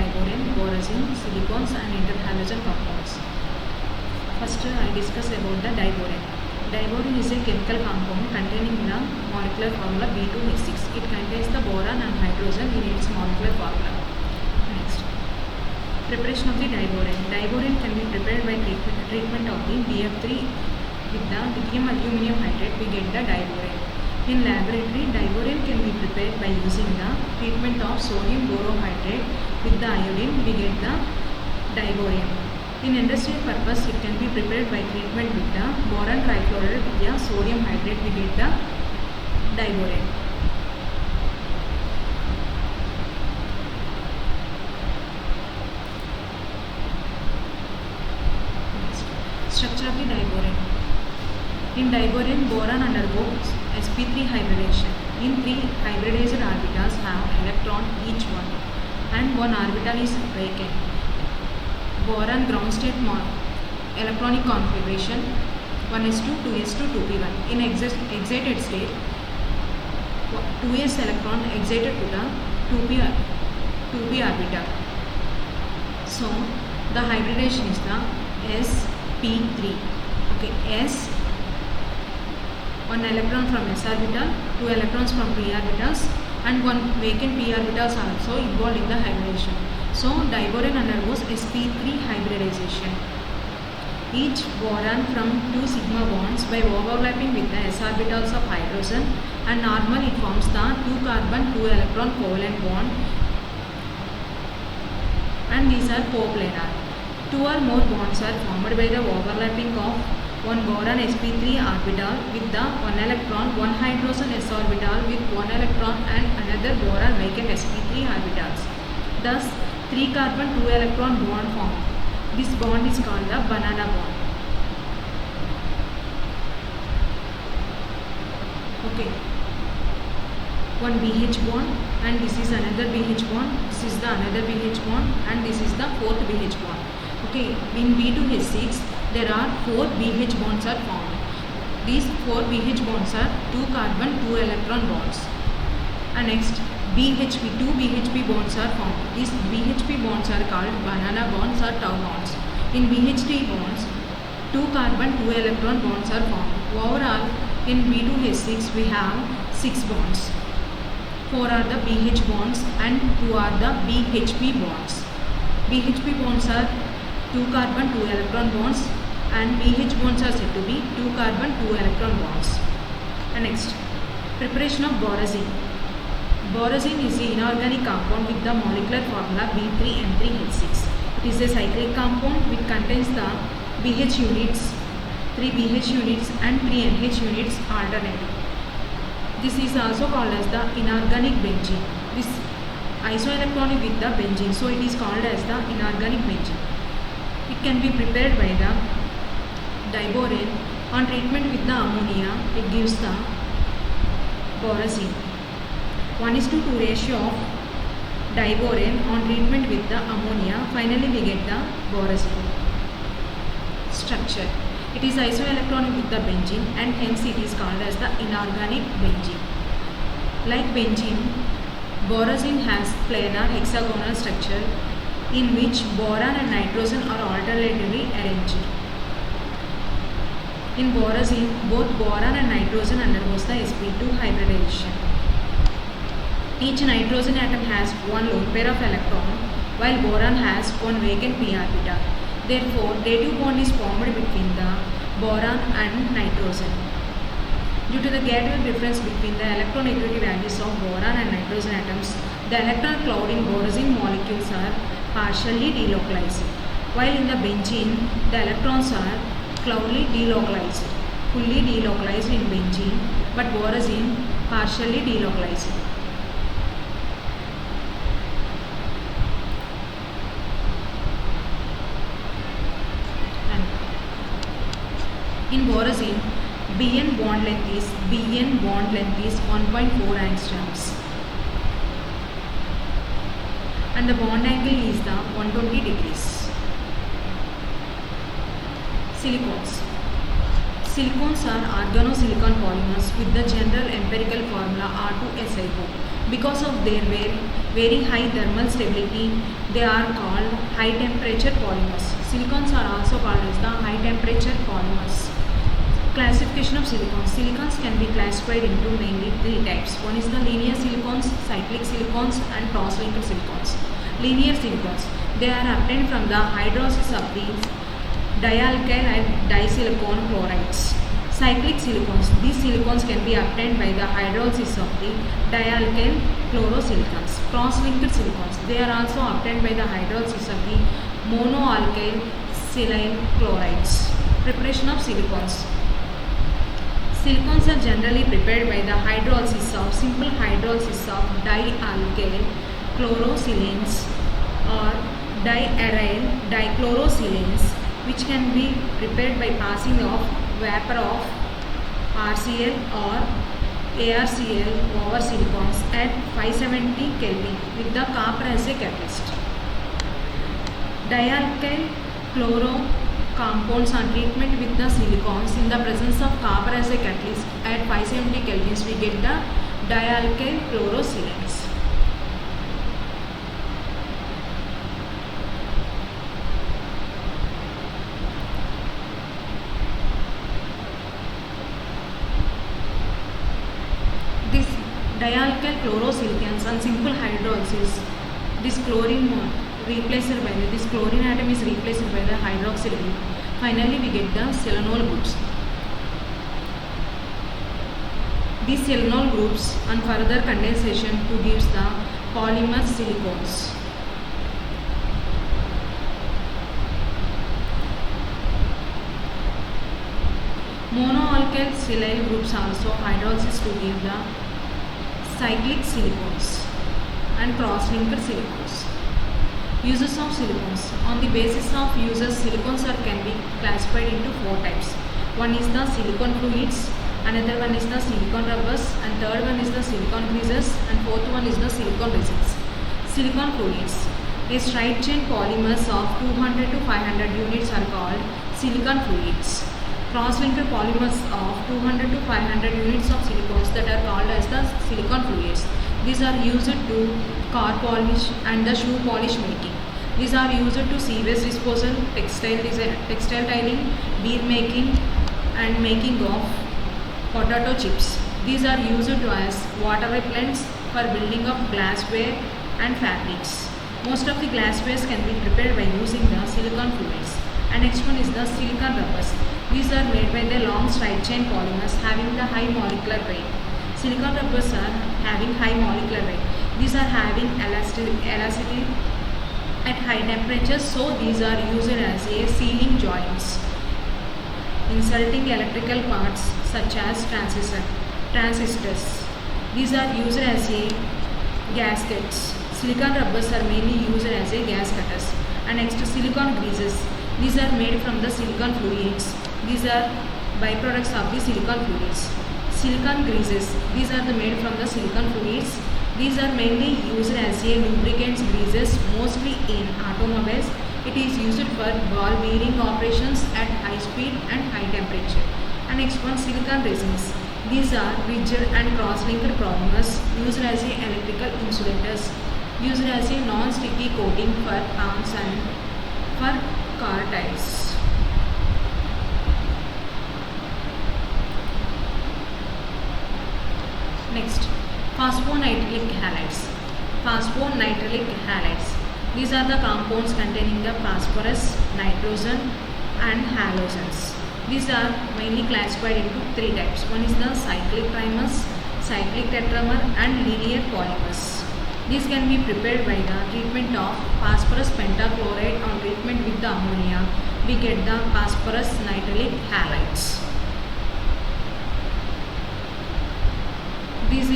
diborane, borazine, silicones and interhalogen compounds. First I discuss about the diborane. Diborane is a chemical compound containing the molecular formula B2H6. It contains the boron and hydrogen in its molecular formula. Next, preparation of the diborane. Diborane can be prepared by treatment of the BF3 with the lithium aluminium hydrate. We get the diborane. In laboratory, diborane can be prepared by using the treatment of sodium borohydrate with the iodine. We get the diborane. In industrial purpose, it can be prepared by treatment with the boron trichloride with the sodium hydrate. We get the diborane. Next, structure of the diborane. In diborane, boron undergoes sp3 hybridization. In 3 hybridized orbitals have electron each one and one orbital is vacant. Boron ground state electronic configuration 1s2, 2s2, 2p1. In excited state, 2s electron excited to the 2p orbital. So the hybridization is the sp3. Okay, s, one electron from s orbital, 2 electrons from p orbitals and one vacant p orbitals are also involved in the hybridization. So diborane undergoes sp3 hybridization. Each boron from 2 sigma bonds by overlapping with the s orbitals of hydrogen and normal it forms the 2 carbon 2 electron covalent bond and these are coplanar. 2 or more bonds are formed by the overlapping of one boron sp3 orbital with the 1 electron, 1 hydrogen s orbital with 1 electron and another boron vacant sp3 orbitals. Thus 3 carbon 2 electron bond formed. This bond is called the banana bond. Okay, one BH bond and this is another BH bond, this is the another BH bond and this is the fourth BH bond. Okay, in B2H6 there are 4 BH bonds are formed. These 4 BH bonds are 2 carbon 2 electron bonds. And next BHP, 2 BHP bonds are formed. These BHP bonds are called banana bonds or tau bonds. In BH3 bonds, 2 carbon 2 electron bonds are formed. Overall, in B2H6 we have 6 bonds. 4 are the BH bonds and 2 are the BHP bonds. BHP bonds are 2 carbon 2 electron bonds and BH bonds are said to be 2 carbon 2 electron bonds. And next, preparation of borazine. Borazine is an inorganic compound with the molecular formula B3N3H6. It is a cyclic compound which contains the BH units, 3 BH units and 3 NH units alternately. This is also called as the inorganic benzene. This isoelectronic with the benzene, so it is called as the inorganic benzene. It can be prepared by the diborane. On treatment with the ammonia, it gives the borazine. 1:2 ratio of diborane on treatment with the ammonia. Finally we get the borazine. Structure. It is isoelectronic with the benzene and hence it is called as the inorganic benzene. Like benzene, borazine has planar hexagonal structure in which boron and nitrogen are alternatively arranged. In borazine, both boron and nitrogen undergoes the sp2 hybridization. Each nitrogen atom has one lone pair of electron while boron has one vacant p orbital. Therefore, dative bond is formed between the boron and nitrogen. Due to the Gateway difference between the electronegativity values of boron and nitrogen atoms, the electron cloud in borazine molecules are partially delocalized, while in the benzene, the electrons are cloudly delocalized, fully delocalized in benzene, but borazine partially delocalized. In borazine, Bn bond length is 1.4 angstroms and the bond angle is the 120 degrees. Silicones. Silicones are organosilicon polymers with the general empirical formula R2SiO. Because of their very high thermal stability, they are called high temperature polymers. Silicons are also called as the high temperature polymers. Classification of silicons. Silicons can be classified into mainly three types. One is the linear silicons, cyclic silicons, and cross-linked silicons. Linear silicons, they are obtained from the hydrolysis of the dialkyl and disilicon chlorides. Cyclic silicons, these silicons can be obtained by the hydrolysis of the dialkyl chlorosilicons. Cross-linked silicons, they are also obtained by the hydrolysis of the monoalkyl silane chlorides. Preparation of silicons. Silicons are generally prepared by the simple hydrolysis of dialkyl chlorosilanes or diaryl dichlorosilanes, which can be prepared by passing of vapor of RCl or ARCl over silicons at 570 Kelvin with the copper as a catalyst. Dialkyl chloro compounds on treatment with the silicons in the presence of copper as a catalyst at 570 kelvins, we get the dialkyl chlorosilanes. This dialkyl chlorosilicons on simple hydrolysis, this chlorine atom is replaced by the hydroxyl group. Finally, we get the selenol groups. These selenol groups on further condensation to gives the polymer silicones. Monoalkyl silyl groups also hydrolysis to give the cyclic silicones and cross-linked silicones. Uses of silicons. On the basis of uses, silicons can be classified into four types. One is the silicon fluids, another one is the silicon rubbers, and third one is the silicon greases, and fourth one is the silicon resins. Silicon fluids. A straight chain polymers of 200 to 500 units are called silicon fluids. Cross-linked polymers of 200 to 500 units of silicons that are called as the silicon fluids. These are used to car polish and the shoe polish making. These are used to sewage disposal, textile tiling, beer making, and making of potato chips. These are used as water repellents for building of glassware and fabrics. Most of the glasswares can be prepared by using the silicon fluids. And next one is the silicon rubbers. These are made by the long straight chain polymers having the high molecular weight. Silicon rubbers are having high molecular weight. These are having elasticity at high temperatures, so these are used as a sealing joints, insulting electrical parts such as transistors. These are used as a gaskets. Silicon rubbers are mainly used as a gas cutters. And next, silicon greases. These are made from the silicon fluids. These are byproducts of the silicon fluids. Silicon greases. These are made from the silicon fluids. These are mainly used as a lubricants greases, mostly in automobiles. It is used for ball bearing operations at high speed and high temperature. And next one, silicon resins. These are rigid and cross-linked polymers used as a electrical insulators, used as a non-sticky coating for arms and for car tires. Next, phosphonitrile halides. Phosphonitrile halides. These are the compounds containing the phosphorus, nitrogen, and halogens. These are mainly classified into three types. One is the cyclic trimers, cyclic tetramer, and linear polymers. These can be prepared by the treatment of phosphorus pentachloride on treatment with the ammonia. We get the phosphorus nitrile halides. This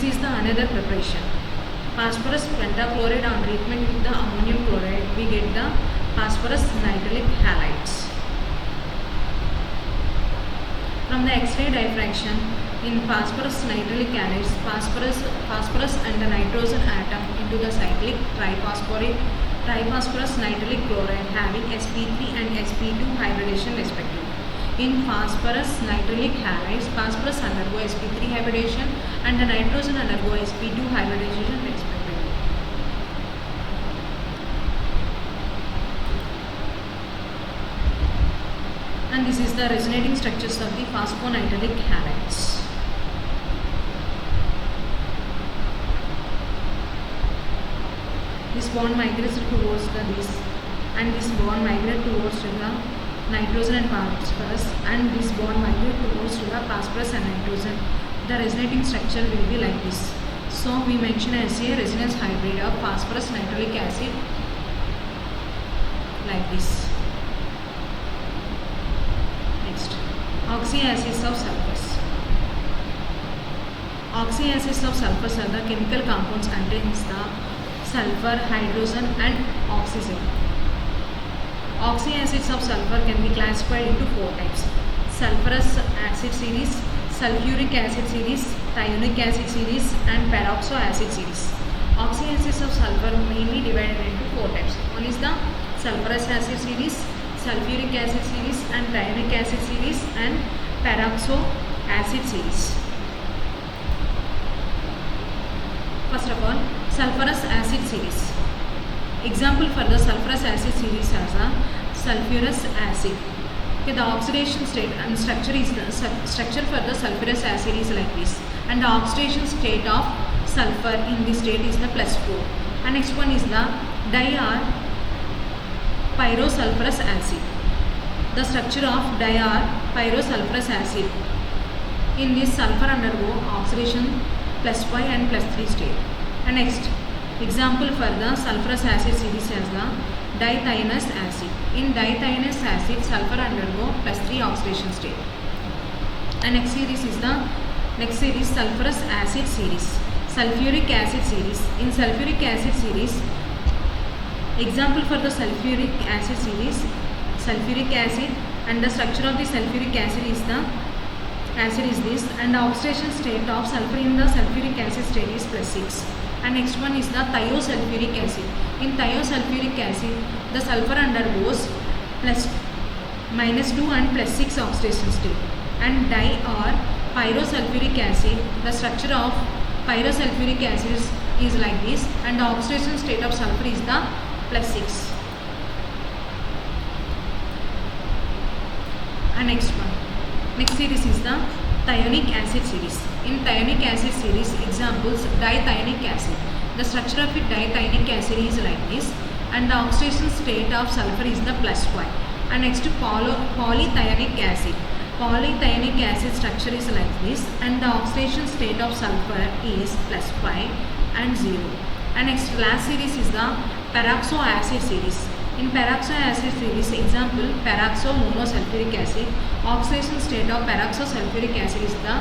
is the another preparation. Phosphorus pentachloride on treatment with the ammonium chloride, we get the phosphorus nitrile halides. From the X-ray diffraction, in phosphorus nitrile halides, phosphorus and the nitrogen atom into the cyclic triphosphorus nitrile chloride having sp3 and sp2 hybridization respectively. In phosphorus nitric halides, phosphorus undergo sp3 hybridization and the nitrogen undergo sp2 hybridization respectively. And this is the resonating structures of the phosphonitric halides. This bond migrates towards this, and this bond migrates towards the nitrogen and phosphorus, and this bond migrates towards the phosphorus and nitrogen. The resonating structure will be like this. So we mention as a resonance hybrid of phosphorus nitric acid like this. Next, oxyacids of sulfurs. Oxyacids of sulfurs are the chemical compounds contains the sulfur, hydrogen and oxygen. Oxyacids of sulfur can be classified into 4 types: sulfurous acid series, sulfuric acid series, thionic acid series and peroxo acid series. Oxyacids of sulfur mainly divided into 4 types. One is the sulfurous acid series, sulfuric acid series and thionic acid series and peroxo acid series. First of all, sulfurous acid series. Example for the sulfurous acid series as a sulfurous acid. Okay, the oxidation state and structure is the structure for the sulfurous acid is like this, and the oxidation state of sulfur in this state is the +4. And next one is the diar-pyrosulfurous acid. The structure of diar-pyrosulfurous acid. In this, sulfur undergo oxidation +5 and +3 state. And next, example for the sulfurous acid series as the dithionous acid. In dithionous acid, sulfur undergo +3 oxidation state. And next series is sulfurous acid series. Sulfuric acid series. In sulfuric acid series, example for the sulfuric acid series, sulfuric acid, and the structure of the sulfuric acid is this, and the oxidation state of sulfur in the sulfuric acid state is +6. And next one is the thiosulfuric acid. In thiosulfuric acid, the sulfur undergoes -2 and +6 oxidation state. And di or pyrosulfuric acid, the structure of pyrosulfuric acid is like this, and the oxidation state of sulfur is the +6. And next series is the thionic acid series. In thionic acid series, examples dithionic acid. The structure of it dithionic acid is like this, and the oxidation state of sulfur is the +5. And next polythionic acid. Polythionic acid structure is like this, and the oxidation state of sulfur is +5 and 0. And next last series is the peroxo acid series. In peroxo acid series, example peroxo monosulfuric acid. Oxidation state of peroxo sulfuric acid is the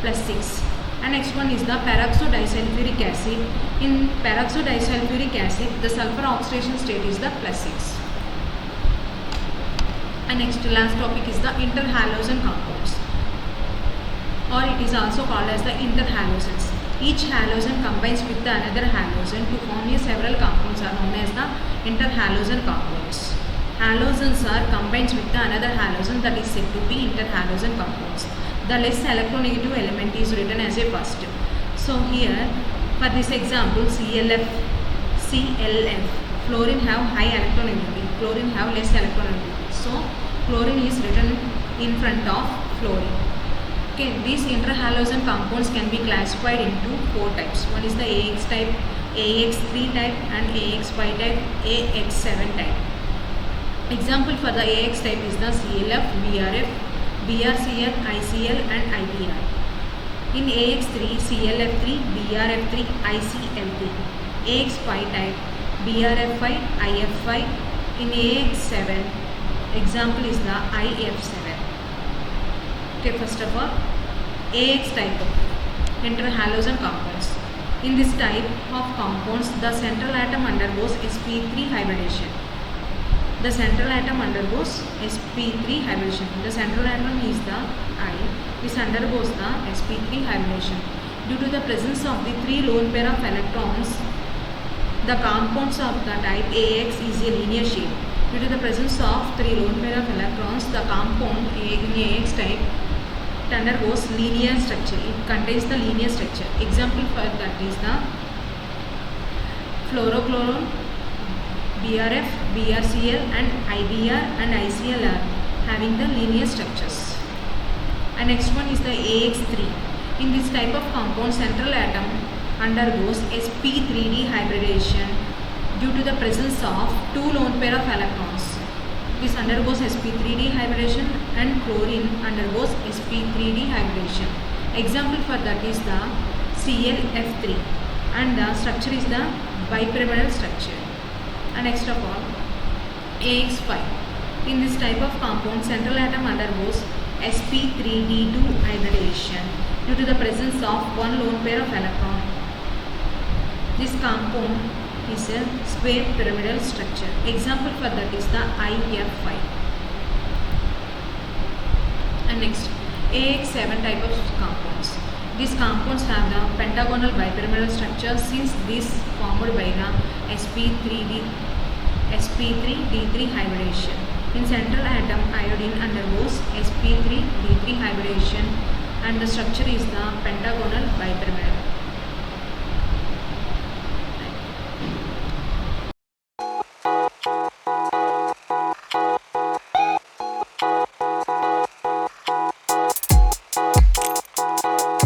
+6. And next one is the peroxo disulfuric acid. In peroxo disulfuric acid, the sulfur oxidation state is the +6. And next last topic is the interhalogen compounds, or it is also called as the interhalogens. Each halogen combines with the another halogen to form several compounds are known as the interhalogen compounds. Halogens are combined with the another halogen that is said to be interhalogen compounds. The less electronegative element is written as a first. So here for this example, ClF, fluorine have high electronegativity, chlorine have less electronegativity. So chlorine is written in front of fluorine. Okay, these interhalogen compounds can be classified into 4 types. One is the AX type, AX3 type and AX5 type, AX7 type. Example for the AX type is the ClF, BRF, BRCl, ICl and IBr. In AX3, ClF3, BRF3, ICl3. AX5 type, BRF5, IF5. In AX7, example is the IF7. Okay, first of all, AX type of interhalogen compounds. In this type of compounds, the central atom undergoes sp3 hybridization. The central atom undergoes sp3 hybridization. The central atom is the I. This undergoes the sp3 hybridization. Due to the presence of the 3 lone pair of electrons, the compounds of the type AX is a linear shape. Due to the presence of 3 lone pair of electrons, the compound in AX type it undergoes linear structure. It contains the linear structure. Example for that is the fluorochlorone, BRF, BRCl and IBr and ICl are having the linear structures. And next one is the AX3. In this type of compound, central atom undergoes sp3d hybridization due to the presence of 2 lone pair of electrons. This undergoes sp3d hybridization and chlorine undergoes sp3d hybridization. Example for that is the ClF3 and the structure is the bipyramidal structure. And next of all, AX5. In this type of compound, central atom undergoes sp3d2 hybridization due to the presence of 1 lone pair of electron. This compound is a square pyramidal structure. Example for that is the IF5. And next, AX7 type of compounds. These compounds have the pentagonal bipyramidal structure since this formed by the sp3d3 hybridization. In central atom, iodine undergoes sp3d3 hybridization and the structure is the pentagonal bipyramidal.